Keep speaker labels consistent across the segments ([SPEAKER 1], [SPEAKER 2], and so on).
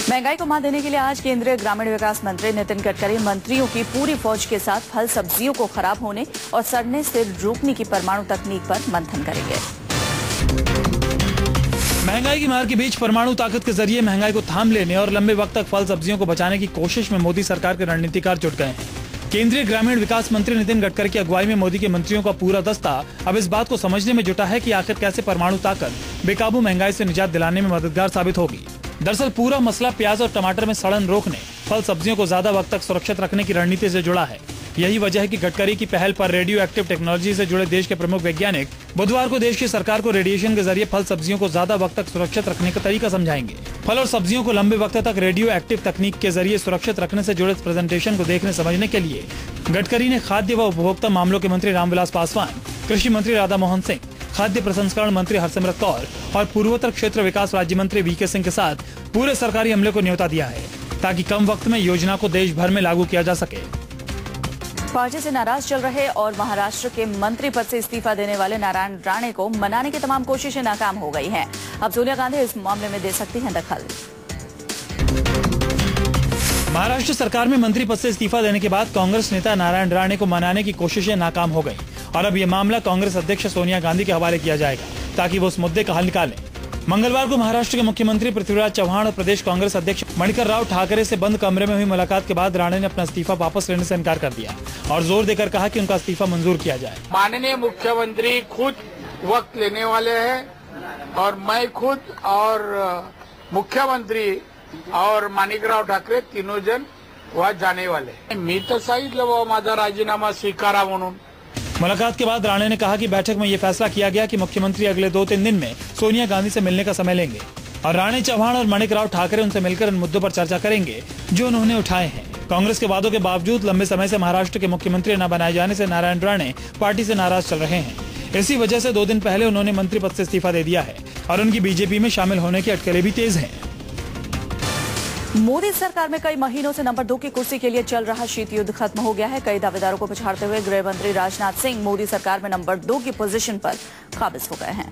[SPEAKER 1] महंगाई को मात देने के लिए आज केंद्रीय ग्रामीण विकास मंत्री नितिन गडकरी मंत्रियों की पूरी फौज के साथ फल सब्जियों को खराब होने और सड़ने से रोकने की परमाणु तकनीक पर मंथन करेंगे।
[SPEAKER 2] महंगाई की मार के बीच परमाणु ताकत के जरिए महंगाई को थाम लेने और लंबे वक्त तक फल सब्जियों को बचाने की कोशिश में मोदी सरकार के रणनीतिकार जुट गए हैं। केंद्रीय ग्रामीण विकास मंत्री नितिन गडकरी की अगुवाई में मोदी के मंत्रियों का पूरा दस्ता अब इस बात को समझने में जुटा है कि आखिर कैसे परमाणु ताकत बेकाबू महंगाई से निजात दिलाने में मददगार साबित होगी। दरअसल पूरा मसला प्याज और टमाटर में सड़न रोकने, फल सब्जियों को ज्यादा वक्त तक सुरक्षित रखने की रणनीति से जुड़ा है। यही वजह है कि गडकरी की पहल पर रेडियो एक्टिव टेक्नोलॉजी से जुड़े देश के प्रमुख वैज्ञानिक बुधवार को देश की सरकार को रेडिएशन के जरिए फल सब्जियों को ज्यादा वक्त तक सुरक्षित रखने का तरीका समझाएंगे। फल और सब्जियों को लंबे वक्त तक रेडियो एक्टिव तकनीक के जरिए सुरक्षित रखने से जुड़े प्रेजेंटेशन को देखने समझने के लिए गडकरी ने खाद्य व उपभोक्ता मामलों के मंत्री रामविलास पासवान, कृषि मंत्री राधा मोहन सिंह, खाद्य प्रसंस्करण मंत्री हरसिमरत कौर और पूर्वोत्तर क्षेत्र विकास राज्य मंत्री वीके सिंह के साथ पूरे सरकारी अमले को न्योता दिया है ताकि कम वक्त में योजना को देश भर में लागू किया जा सके।
[SPEAKER 1] पार्टी से नाराज चल रहे और महाराष्ट्र के मंत्री पद से इस्तीफा देने वाले नारायण राणे को मनाने की तमाम कोशिशें नाकाम हो गई हैं। अब सोनिया गांधी इस मामले में दे सकती हैं दखल।
[SPEAKER 2] महाराष्ट्र सरकार में मंत्री पद से इस्तीफा देने के बाद कांग्रेस नेता नारायण राणे को मनाने की कोशिशें नाकाम हो गई और अब ये मामला कांग्रेस अध्यक्ष सोनिया गांधी के हवाले किया जाएगा ताकि वो उस मुद्दे का हल निकालें। मंगलवार को महाराष्ट्र के मुख्यमंत्री पृथ्वीराज चव्हाण और प्रदेश कांग्रेस अध्यक्ष मणिकर राव ठाकरे से बंद कमरे में हुई मुलाकात के बाद राणे ने अपना इस्तीफा वापस लेने से इनकार कर दिया और जोर देकर कहा कि उनका इस्तीफा मंजूर किया जाए।
[SPEAKER 3] माननीय मुख्यमंत्री खुद वक्त लेने वाले हैं और मैं खुद और मुख्यमंत्री और माणिकराव ठाकरे तीनों जन वहाँ जाने वाले। मी तर सांगितलं बाबा माझा राजीनामा स्वीकारा म्हणून।
[SPEAKER 2] मुलाकात के बाद राणे ने कहा कि बैठक में ये फैसला किया गया कि मुख्यमंत्री अगले 2-3 दिन में सोनिया गांधी से मिलने का समय लेंगे और राणे, चव्हाण और मणिकराव ठाकरे उनसे मिलकर इन मुद्दों पर चर्चा करेंगे जो उन्होंने उठाए हैं। कांग्रेस के वादों के बावजूद लंबे समय से महाराष्ट्र के मुख्यमंत्री न बनाए जाने से नारायण राणे पार्टी से नाराज चल रहे हैं। इसी वजह से 2 दिन पहले उन्होंने मंत्री पद से इस्तीफा दे दिया है और उनकी बीजेपी में शामिल होने की अटकलें भी तेज हैं।
[SPEAKER 1] मोदी सरकार में कई महीनों से नंबर 2 की कुर्सी के लिए चल रहा शीत युद्ध खत्म हो गया है। कई दावेदारों को पछाड़ते हुए गृह मंत्री राजनाथ सिंह मोदी सरकार में नंबर 2 की पोजीशन पर काबिज हो गए हैं।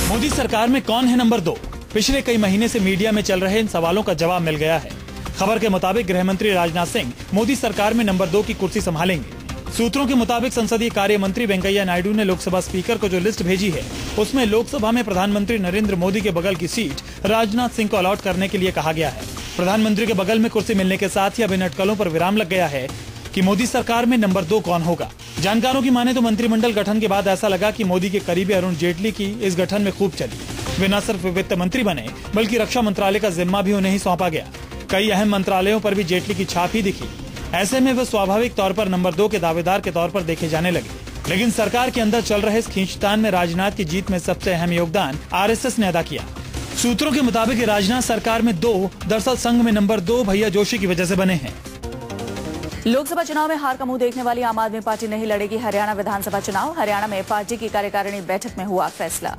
[SPEAKER 2] मोदी सरकार में कौन है नंबर 2? पिछले कई महीने से मीडिया में चल रहे इन सवालों का जवाब मिल गया है। खबर के मुताबिक गृह मंत्री राजनाथ सिंह मोदी सरकार में नंबर 2 की कुर्सी संभालेंगे। सूत्रों के मुताबिक संसदीय कार्य मंत्री वेंकैया नायडू ने लोकसभा स्पीकर को जो लिस्ट भेजी है उसमें लोकसभा में प्रधानमंत्री नरेंद्र मोदी के बगल की सीट राजनाथ सिंह को अलॉट करने के लिए कहा गया है। प्रधानमंत्री के बगल में कुर्सी मिलने के साथ ही अब इन अटकलों पर विराम लग गया है कि मोदी सरकार में नंबर 2 कौन होगा। जानकारों की माने तो मंत्रिमंडल गठन के बाद ऐसा लगा कि मोदी के करीबी अरुण जेटली की इस गठन में खूब चली। वे न सिर्फ वित्त मंत्री बने बल्कि रक्षा मंत्रालय का जिम्मा भी उन्हें ही सौंपा गया। कई अहम मंत्रालयों पर भी जेटली की छाप ही दिखी। ऐसे में वे स्वाभाविक तौर पर नंबर 2 के दावेदार के तौर पर देखे जाने लगे। लेकिन सरकार के अंदर चल रहे इस खींचतान में राजनाथ की जीत में सबसे अहम योगदान आरएसएस ने अदा किया। सूत्रों के मुताबिक राजनाथ सरकार में 2 दरअसल संघ में नंबर 2 भैया जोशी की वजह से बने हैं।
[SPEAKER 1] लोकसभा चुनाव में हार का मुंह देखने वाली आम आदमी पार्टी नहीं लड़ेगी हरियाणा विधानसभा चुनाव। हरियाणा में पार्टी की कार्यकारिणी बैठक में हुआ फैसला।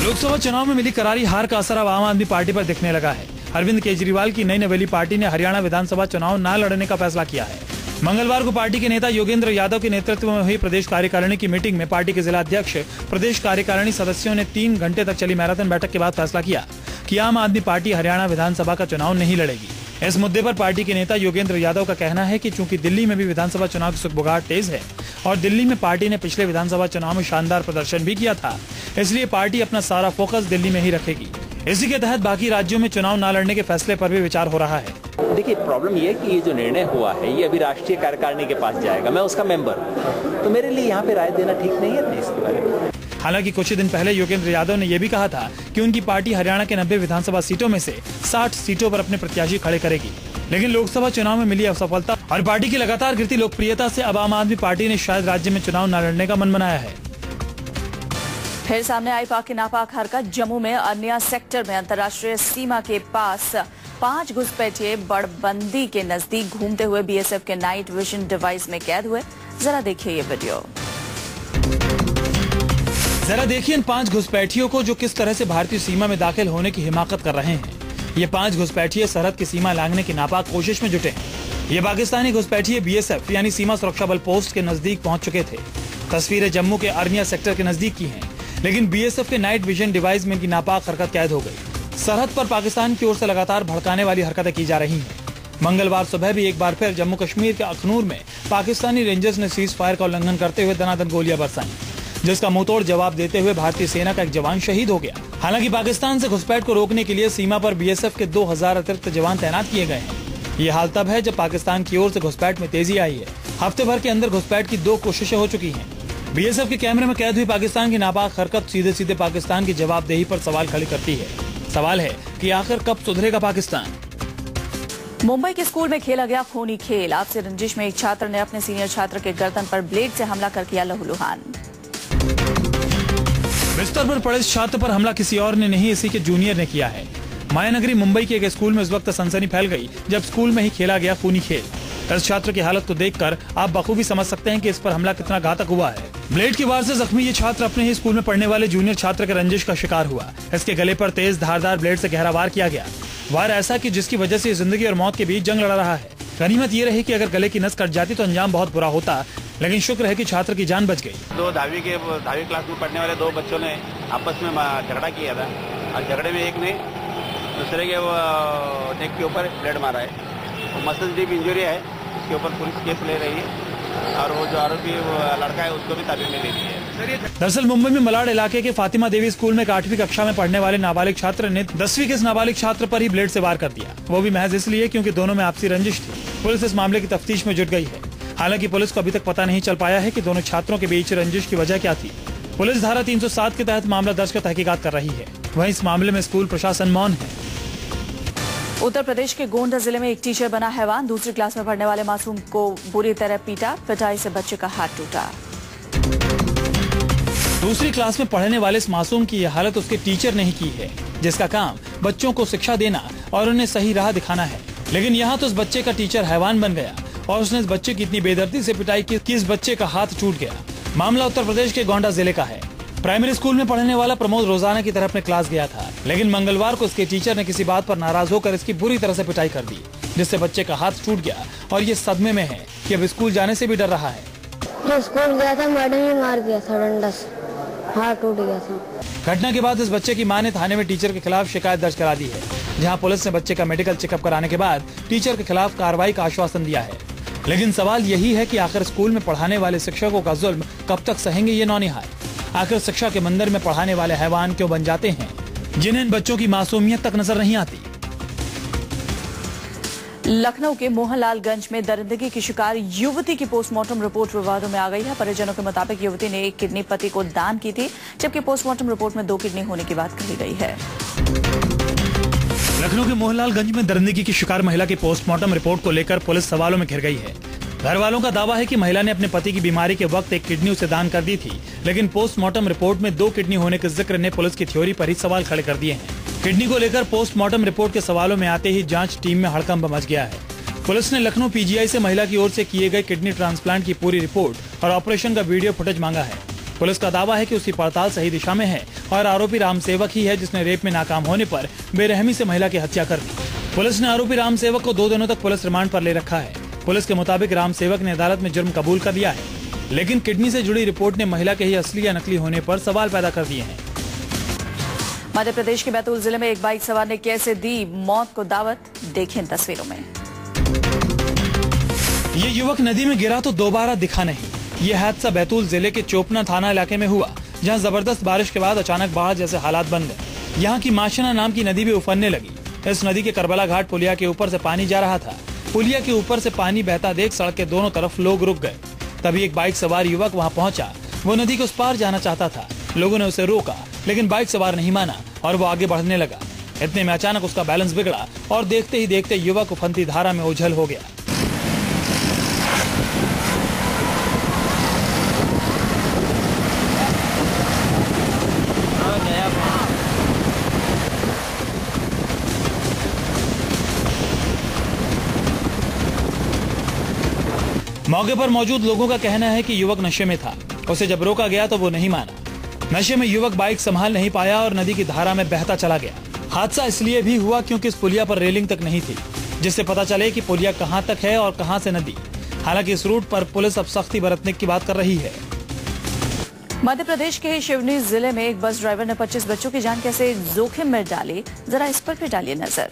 [SPEAKER 2] लोकसभा चुनाव में मिली करारी हार का असर अब आम आदमी पार्टी पर दिखने लगा है। अरविंद केजरीवाल की नई नवेली पार्टी ने हरियाणा विधानसभा चुनाव न लड़ने का फैसला किया है। मंगलवार को पार्टी के नेता योगेंद्र यादव के नेतृत्व में हुई प्रदेश कार्यकारिणी की मीटिंग में पार्टी के जिला अध्यक्ष, प्रदेश कार्यकारिणी सदस्यों ने 3 घंटे तक चली मैराथन बैठक के बाद फैसला किया कि आम आदमी पार्टी हरियाणा विधानसभा का चुनाव नहीं लड़ेगी। इस मुद्दे पर पार्टी के नेता योगेंद्र यादव का कहना है कि चूंकि दिल्ली में भी विधानसभा चुनाव की सुगबुगाहट तेज है और दिल्ली में पार्टी ने पिछले विधानसभा चुनाव में शानदार प्रदर्शन भी किया था, इसलिए पार्टी अपना सारा फोकस दिल्ली में ही रखेगी। इसी के तहत बाकी राज्यों में चुनाव न लड़ने के फैसले पर भी विचार हो रहा है।
[SPEAKER 4] देखिए, प्रॉब्लम ये है कि ये जो निर्णय हुआ है ये अभी राष्ट्रीय कार्यकारिणी के पास जाएगा। मैं उसका मेंबर हूँ, तो मेरे लिए यहाँ पे राय देना ठीक नहीं है इसके बारे में।
[SPEAKER 2] हालांकि कुछ ही दिन पहले योगेंद्र यादव ने यह भी कहा था कि उनकी पार्टी हरियाणा के 90 विधानसभा सीटों में से 60 सीटों पर अपने प्रत्याशी खड़े करेगी। लेकिन लोकसभा चुनाव में मिली असफलता और पार्टी की लगातार गिरती लोकप्रियता से अब आम आदमी पार्टी ने शायद राज्य में चुनाव न लड़ने का मन बनाया है।
[SPEAKER 1] फिर सामने आई पाक की नापाक हरकत। जम्मू में अर्निया सेक्टर में अंतर्राष्ट्रीय सीमा के पास 5 घुसपैठिए बड़बंदी के नजदीक घूमते हुए बीएसएफ के नाइट विजन डिवाइस में कैद हुए। जरा देखिए ये वीडियो।
[SPEAKER 2] जरा देखिए इन 5 घुसपैठियों को जो किस तरह से भारतीय सीमा में दाखिल होने की हिमाकत कर रहे हैं। ये 5 घुसपैठिए सरहद की सीमा लांघने की नापाक कोशिश में जुटे हैं। ये पाकिस्तानी घुसपैठिए बीएसएफ यानी सीमा सुरक्षा बल पोस्ट के नजदीक पहुंच चुके थे। तस्वीरें जम्मू के अर्निया सेक्टर के नजदीक की हैं, लेकिन बीएसएफ के नाइट विजन डिवाइस में इनकी नापाक हरकत कैद हो गई। सरहद पर पाकिस्तान की ओर से लगातार भड़काने वाली हरकतें की जा रही हैं। मंगलवार सुबह भी एक बार फिर जम्मू कश्मीर के अखनूर में पाकिस्तानी रेंजर्स ने सीज फायर का उल्लंघन करते हुए दनादन गोलियां बरसाई, जिसका मुंहतोड़ जवाब देते हुए भारतीय सेना का एक जवान शहीद हो गया। हालांकि पाकिस्तान से घुसपैठ को रोकने के लिए सीमा पर बीएसएफ के 2000 अतिरिक्त जवान तैनात किए गए हैं। ये हाल तब है जब पाकिस्तान की ओर से घुसपैठ में तेजी आई है। हफ्ते भर के अंदर घुसपैठ की 2 कोशिशें हो चुकी हैं। बीएसएफ के कैमरे में कैद हुई पाकिस्तान की नापाक हरकत सीधे सीधे पाकिस्तान की जवाबदेही पर सवाल खड़े करती है। सवाल है कि आखिर कब सुधरेगा पाकिस्तान।
[SPEAKER 1] मुंबई के स्कूल में खेला गया खूनी खेल। आपसी रंजिश में एक छात्र ने अपने सीनियर छात्र के गर्दन पर ब्लेड से हमला कर किया लहूलुहान।
[SPEAKER 2] बिस्तर पर पड़े छात्र पर हमला किसी और ने नहीं, इसी के जूनियर ने किया है। मायानगरी मुंबई के एक स्कूल में इस वक्त सनसनी फैल गई जब स्कूल में ही खेला गया खूनी खेल। इस छात्र की हालत को देखकर आप बखूबी समझ सकते हैं कि इस पर हमला कितना घातक हुआ है। ब्लेड की वार से जख्मी ये छात्र अपने ही स्कूल में पढ़ने वाले जूनियर छात्र के रंजिश का शिकार हुआ। इसके गले पर तेज धारदार ब्लेड से गहरा वार किया गया। वार ऐसा कि जिसकी वजह से जिंदगी और मौत के बीच जंग लड़ा रहा है। गनीमत ये रही कि अगर गले की नस कट जाती तो अंजाम बहुत बुरा होता, लेकिन शुक्र है कि छात्र की जान बच गई।
[SPEAKER 5] 10वीं क्लास में पढ़ने वाले 2 बच्चों ने आपस में झगड़ा किया था और झगड़े में एक ने दूसरे के नेक के ऊपर ब्लेड मारा है। मसल डीप इंजरी है, उसके ऊपर पुलिस केस ले रही है और वो जो आरोपी लड़का है उसको भी ताबे में ले ली है।
[SPEAKER 2] दरअसल मुंबई में मलाड इलाके के फातिमा देवी स्कूल में 8वीं कक्षा में पढ़ने वाले नाबालिग छात्र ने 10वीं के इस नाबालिग छात्र पर ही ब्लेड से वार कर दिया, वो भी महज इसलिए क्योंकि दोनों में आपसी रंजिश थी। पुलिस इस मामले की तफ्तीश में जुट गई है। हालांकि पुलिस को अभी तक पता नहीं चल पाया है कि दोनों छात्रों के बीच रंजिश की वजह क्या थी। पुलिस धारा 307 के तहत मामला दर्ज कर तहकीकात कर रही है। वहीं इस मामले में स्कूल प्रशासन मौन है।
[SPEAKER 1] उत्तर प्रदेश के गोंडा जिले में एक टीचर बना हैवान। दूसरी क्लास में पढ़ने वाले मासूम को बुरी तरह पीटा, पिटाई से बच्चे का हाथ टूटा।
[SPEAKER 2] दूसरी क्लास में पढ़ने वाले इस मासूम की यह हालत उसके टीचर ने ही की है, जिसका काम बच्चों को शिक्षा देना और उन्हें सही राह दिखाना है। लेकिन यहाँ तो इस बच्चे का टीचर हैवान बन गया और उसने इस बच्चे की इतनी बेदर्दी से पिटाई की कि इस बच्चे का हाथ टूट गया। मामला उत्तर प्रदेश के गोंडा जिले का है। प्राइमरी स्कूल में पढ़ने वाला प्रमोद रोजाना की तरह अपने क्लास गया था, लेकिन मंगलवार को इसके टीचर ने किसी बात पर नाराज होकर इसकी बुरी तरह से पिटाई कर दी, जिससे बच्चे का हाथ टूट गया और ये सदमे में है कि अब स्कूल जाने से भी डर रहा है।
[SPEAKER 6] जो स्कूल गया था मैडम ने मार दिया था, डंडा से हाथ टूट गया था।
[SPEAKER 2] घटना के बाद इस बच्चे की मां ने थाने में टीचर के खिलाफ शिकायत दर्ज करा दी है, जहां पुलिस ने बच्चे का मेडिकल चेकअप कराने के बाद टीचर के खिलाफ कार्रवाई का आश्वासन दिया है। लेकिन सवाल यही है कि आखिर स्कूल में पढ़ाने वाले शिक्षकों का जुल्म कब तक सहेंगे ये नौनिहाल। आखिर शिक्षा के मंदिर में पढ़ाने वाले हैवान क्यों बन जाते हैं, जिन्हें बच्चों की मासूमियत तक नजर नहीं आती।
[SPEAKER 1] लखनऊ के मोहनलालगंज में दरिंदगी की शिकार युवती की पोस्टमार्टम रिपोर्ट विवादों में आ गई है। परिजनों के मुताबिक युवती ने एक किडनी पति को दान की थी, जबकि पोस्टमार्टम रिपोर्ट में 2 किडनी होने की बात कही गई है।
[SPEAKER 2] लखनऊ के मोहनलालगंज में दरिंदगी की शिकार महिला की पोस्टमार्टम रिपोर्ट को लेकर पुलिस सवालों में घिर गई है। घर वालों का दावा है कि महिला ने अपने पति की बीमारी के वक्त एक किडनी उसे दान कर दी थी, लेकिन पोस्टमार्टम रिपोर्ट में 2 किडनी होने के जिक्र ने पुलिस की थ्योरी पर ही सवाल खड़े कर दिए हैं। किडनी को लेकर पोस्टमार्टम रिपोर्ट के सवालों में आते ही जांच टीम में हड़कंप मच गया है। पुलिस ने लखनऊ पीजीआई से महिला की ओर से किए गए किडनी ट्रांसप्लांट की पूरी रिपोर्ट और ऑपरेशन का वीडियो फुटेज मांगा है। पुलिस का दावा है कि उसकी पड़ताल सही दिशा में है और आरोपी रामसेवक ही है जिसने रेप में नाकाम होने पर बेरहमी से महिला की हत्या कर दी। पुलिस ने आरोपी रामसेवक को 2 दिनों तक पुलिस रिमांड पर ले रखा है। पुलिस के मुताबिक रामसेवक ने अदालत में जुर्म कबूल कर लिया है, लेकिन किडनी से जुड़ी रिपोर्ट ने महिला के ही असली या नकली होने पर सवाल पैदा कर दिए हैं।
[SPEAKER 1] मध्य प्रदेश के बैतूल जिले में एक बाइक सवार ने कैसे दी मौत को दावत, देखें तस्वीरों में।
[SPEAKER 2] ये युवक नदी में गिरा तो दोबारा दिखा नहीं। ये हादसा बैतूल जिले के चोपना थाना इलाके में हुआ, जहां जबरदस्त बारिश के बाद अचानक बाढ़ जैसे हालात बन गए। यहाँ की माशना नाम की नदी भी उफरने लगी। इस नदी के करबला घाट पुलिया के ऊपर से पानी जा रहा था। पुलिया के ऊपर से पानी बहता देख सड़क के दोनों तरफ लोग रुक गए। तभी एक बाइक सवार युवक वहां पहुंचा। वो नदी के उस पार जाना चाहता था। लोगों ने उसे रोका, लेकिन बाइक सवार नहीं माना और वो आगे बढ़ने लगा। इतने में अचानक उसका बैलेंस बिगड़ा और देखते ही देखते युवक उफनती धारा में ओझल हो गया। मौके पर मौजूद लोगों का कहना है कि युवक नशे में था। उसे जब रोका गया तो वो नहीं माना। नशे में युवक बाइक संभाल नहीं पाया और नदी की धारा में बहता चला गया। हादसा इसलिए भी हुआ क्योंकि इस पुलिया पर रेलिंग तक नहीं थी, जिससे पता चले कि पुलिया कहां तक है और कहां से नदी। हालांकि इस रूट पर पुलिस अब सख्ती बरतने की बात कर रही है।
[SPEAKER 1] मध्य प्रदेश के शिवनी जिले में एक बस ड्राइवर ने 25 बच्चों की जान कैसे जोखिम में डाली, जरा इस पर भी डालिए नजर।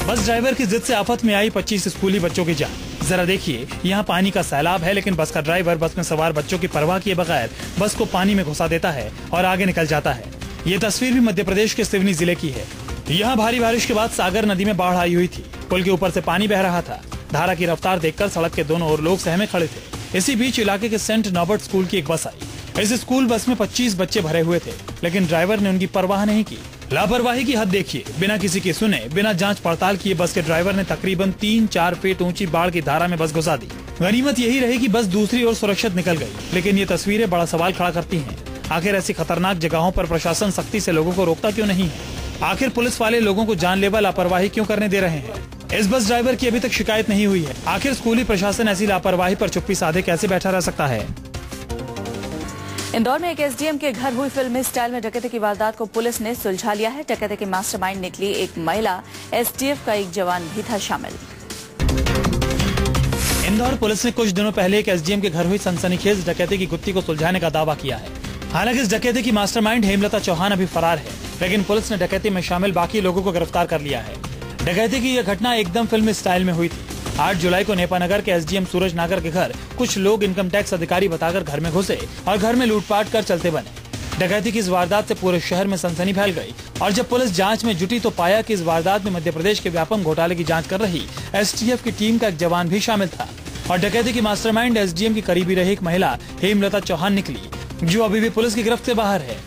[SPEAKER 2] बस ड्राइवर की जिद से आफत में आई 25 स्कूली बच्चों की जान। जरा देखिए, यहाँ पानी का सैलाब है, लेकिन बस का ड्राइवर बस में सवार बच्चों की परवाह किए बगैर बस को पानी में घुसा देता है और आगे निकल जाता है। ये तस्वीर भी मध्य प्रदेश के सिवनी जिले की है। यहाँ भारी बारिश के बाद सागर नदी में बाढ़ आई हुई थी। पुल के ऊपर से पानी बह रहा था। धारा की रफ्तार देखकर सड़क के दोनों ओर लोग सहमे खड़े थे। इसी बीच इलाके के सेंट नॉबर्ट स्कूल की एक बस आई। इस स्कूल बस में 25 बच्चे भरे हुए थे, लेकिन ड्राइवर ने उनकी परवाह नहीं की। लापरवाही की हद देखिए। बिना किसी की सुने, बिना जांच पड़ताल किए बस के ड्राइवर ने तकरीबन 3-4 फीट ऊंची बाढ़ की धारा में बस घुसा दी। गनीमत यही रही कि बस दूसरी ओर सुरक्षित निकल गई, लेकिन ये तस्वीरें बड़ा सवाल खड़ा करती हैं। आखिर ऐसी खतरनाक जगहों पर प्रशासन सख्ती से लोगों को रोकता क्यों नहीं है? आखिर पुलिस वाले लोगों को जानलेवा लापरवाही क्यों करने दे रहे हैं? इस बस ड्राइवर की अभी तक शिकायत नहीं हुई है। आखिर स्कूली प्रशासन ऐसी लापरवाही पर चुप्पी साधे कैसे बैठा रह सकता है?
[SPEAKER 1] इंदौर में एक एसडीएम के घर हुई फिल्मी स्टाइल में डकैती की वारदात को पुलिस ने सुलझा लिया है। डकैती के मास्टरमाइंड निकली एक महिला, एसटीएफ का एक जवान भी था शामिल।
[SPEAKER 2] इंदौर पुलिस ने कुछ दिनों पहले एक एसडीएम के घर हुई सनसनीखेज डकैती की गुत्थी को सुलझाने का दावा किया है। हालांकि इस डकैती की मास्टरमाइंड हेमलता चौहान अभी फरार है, लेकिन पुलिस ने डकैती में शामिल बाकी लोगों को गिरफ्तार कर लिया है। डकैती की यह घटना एकदम फिल्मी स्टाइल में हुई थी। 8 जुलाई को नेपानगर के एसडीएम सूरज नागर के घर कुछ लोग इनकम टैक्स अधिकारी बताकर घर में घुसे और घर में लूटपाट कर चलते बने। डकैती की इस वारदात से पूरे शहर में सनसनी फैल गई और जब पुलिस जांच में जुटी तो पाया कि इस वारदात में मध्य प्रदेश के व्यापक घोटाले की जांच कर रही एसटीएफ की टीम का एक जवान भी शामिल था और डकैती की मास्टरमाइंड एसडीएम की करीबी रही एक महिला हेमलता चौहान निकली, जो अभी भी पुलिस की गिरफ्त से बाहर है।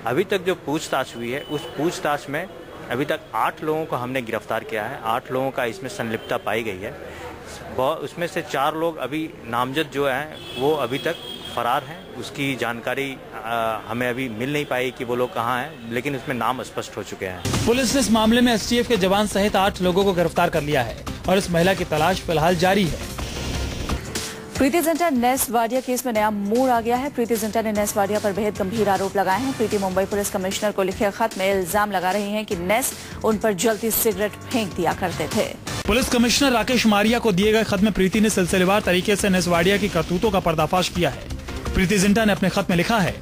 [SPEAKER 7] अभी तक जो पूछताछ हुई है, उस पूछताछ में अभी तक 8 लोगों को हमने गिरफ्तार किया है। 8 लोगों का इसमें संलिप्तता पाई गई है। उसमें से 4 लोग अभी नामजद जो हैं वो अभी तक फरार हैं। उसकी जानकारी हमें अभी मिल नहीं पाई कि वो लोग कहाँ हैं, लेकिन उसमें नाम स्पष्ट हो चुके हैं।
[SPEAKER 2] पुलिस ने इस मामले में एसटीएफ के जवान सहित 8 लोगों को गिरफ्तार कर लिया है और इस महिला की तलाश फिलहाल जारी है।
[SPEAKER 1] प्रीति जिंटा नेस वाडिया केस में नया मोड़ आ गया है। प्रीति जिंटा ने नेस वाडिया पर बेहद गंभीर आरोप लगाए हैं। प्रीति मुंबई पुलिस कमिश्नर को लिखे खत में इल्जाम लगा रही हैं कि नेस उन पर जलती सिगरेट फेंक दिया करते थे।
[SPEAKER 2] पुलिस कमिश्नर राकेश मारिया को दिए गए खत में प्रीति ने सिलसिलेवार तरीके से नेस वाडिया की करतूतों का पर्दाफाश किया है। प्रीति जिंटा ने अपने खत में लिखा है,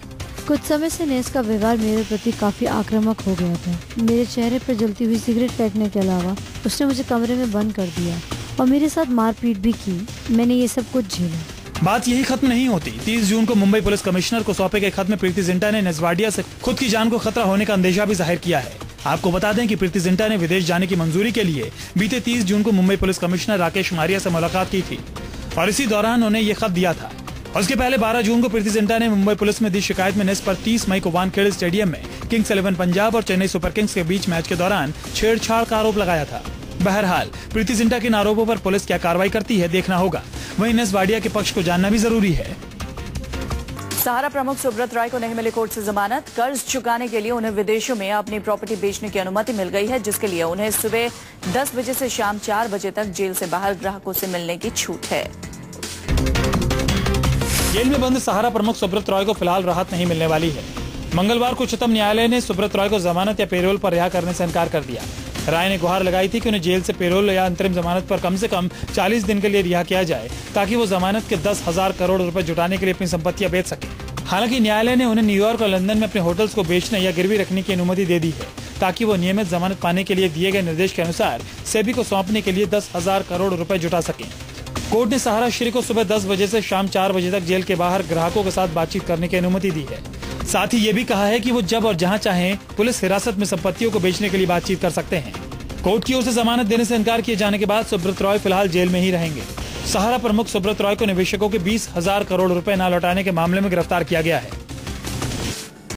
[SPEAKER 6] कुछ समय से नेस का व्यवहार मेरे प्रति काफी आक्रामक हो गया था। मेरे चेहरे पर जलती हुई सिगरेट फेंकने के अलावा उसने मुझे कमरे में बंद कर दिया और मेरे साथ मारपीट भी की। मैंने ये सब कुछ झेला।
[SPEAKER 2] बात यही खत्म नहीं होती। 30 जून को मुंबई पुलिस कमिश्नर को सौंपे गए खत में प्रीति जिंटा ने नेस वाडिया से खुद की जान को खतरा होने का अंदेशा भी जाहिर किया है। आपको बता दें कि प्रीति जिंटा ने विदेश जाने की मंजूरी के लिए बीते 30 जून को मुंबई पुलिस कमिश्नर राकेश मारिया से मुलाकात की थी और इसी दौरान उन्हें ये खत दिया था। उसके पहले 12 जून को प्रीति जिंटा ने मुंबई पुलिस में दी शिकायत में नेस पर 30 मई को वानखेड़े स्टेडियम में किंग्स 11 पंजाब और चेन्नई सुपर किंग्स के बीच मैच के दौरान छेड़छाड़ का आरोप लगाया था। बहरहाल प्रीति जिंटा के इन आरोपों पर पुलिस क्या कार्रवाई करती है देखना होगा। वहीं नेस वाडिया के पक्ष को जानना भी जरूरी है।
[SPEAKER 1] सहारा प्रमुख सुब्रत राय को नहीं मिली कोर्ट से जमानत। कर्ज चुकाने के लिए उन्हें विदेशों में अपनी प्रॉपर्टी बेचने की अनुमति मिल गई है, जिसके लिए उन्हें सुबह 10 बजे से शाम 4 बजे तक जेल से बाहर ग्राहकों से मिलने की छूट है।
[SPEAKER 2] जेल में बंद सहारा प्रमुख सुब्रत राय को फिलहाल राहत नहीं मिलने वाली है। मंगलवार को उच्चतम न्यायालय ने सुब्रत राय को जमानत या पेरोल पर रिहा करने से इनकार कर दिया। राय ने गुहार लगाई थी कि उन्हें जेल से पेरोल या अंतरिम जमानत पर कम से कम 40 दिन के लिए रिहा किया जाए, ताकि वो जमानत के 10,000 करोड़ रुपए जुटाने के लिए अपनी संपत्तियां बेच सके। हालांकि न्यायालय ने उन्हें न्यूयॉर्क और लंदन में अपने होटल्स को बेचने या गिरवी रखने की अनुमति दे दी है, ताकि वो नियमित जमानत पाने के लिए दिए गए निर्देश के अनुसार सेबी को सौंपने के लिए 10,000 करोड़ रुपए जुटा सके। कोर्ट ने सहारा श्री को सुबह 10 बजे से शाम 4 बजे तक जेल के बाहर ग्राहकों के साथ बातचीत करने की अनुमति दी है। साथ ही ये भी कहा है कि वो जब और जहां चाहें पुलिस हिरासत में संपत्तियों को बेचने के लिए बातचीत कर सकते हैं। कोर्ट की ओर से जमानत देने से इनकार किए जाने के बाद सुब्रत रॉय फिलहाल जेल में ही रहेंगे। सहारा प्रमुख सुब्रत रॉय को निवेशकों के 20,000 करोड़ रुपए न लौटाने के मामले में गिरफ्तार किया गया है।